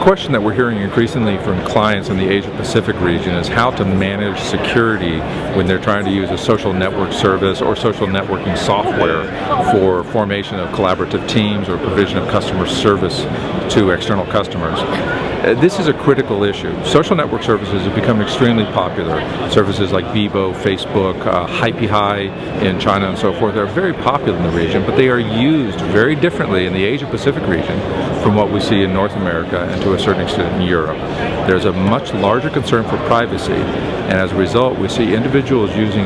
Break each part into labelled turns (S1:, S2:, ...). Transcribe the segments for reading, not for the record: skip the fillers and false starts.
S1: question that we're hearing increasingly from clients in the Asia-Pacific region is how to manage security when they're trying to use a social network service or social networking software for formation of collaborative teams or provision of customer service to external customers. This is a critical issue. Social network services have become extremely popular. Services like Bebo, Facebook, Hi in China and so forth are very popular in the region, but they are used very differently in the Asia-Pacific region from what we see in North America and to a certain extent in Europe. There's a much larger concern for privacy, and as a result we see individuals using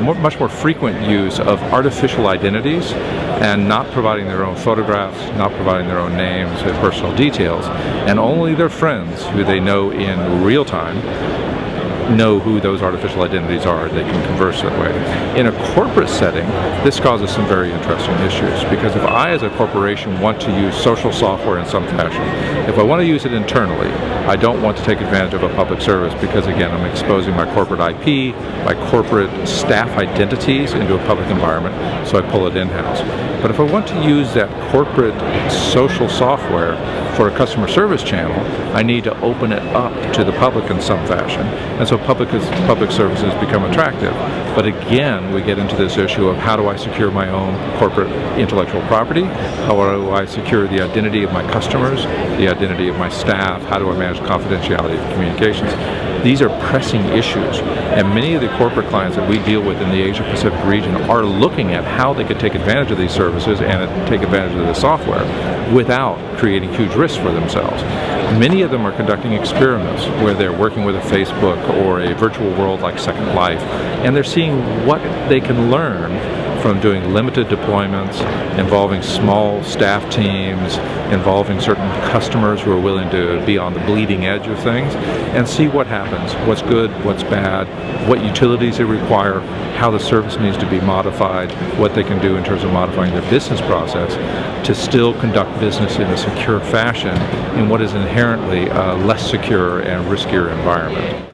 S1: much more frequent use of artificial identities and not providing their own photographs, not providing their own names and personal details, and only their friends who they know in real time know who those artificial identities are. They can converse that way. In a corporate setting, this causes some very interesting issues, because if I as a corporation want to use social software in some fashion, if I want to use it internally, I don't want to take advantage of a public service, because again, I'm exposing my corporate IP, my corporate staff identities into a public environment, so I pull it in-house. But if I want to use that corporate social software for a customer service channel, I need to open it up to the public in some fashion. And so public services become attractive. But again, we get into this issue of how do I secure my own corporate intellectual property? How do I secure the identity of my customers, the identity of my staff? How do I manage confidentiality of communications? These are pressing issues, and many of the corporate clients that we deal with in the Asia-Pacific region are looking at how they could take advantage of these services and take advantage of the software without creating huge risks for themselves. Many of them are conducting experiments where they're working with a Facebook or a virtual world like Second Life, and they're seeing what they can learn from doing limited deployments, involving small staff teams, involving certain customers who are willing to be on the bleeding edge of things, and see what happens, what's good, what's bad, what utilities they require, how the service needs to be modified, what they can do in terms of modifying their business process to still conduct business in a secure fashion in what is inherently a less secure and riskier environment.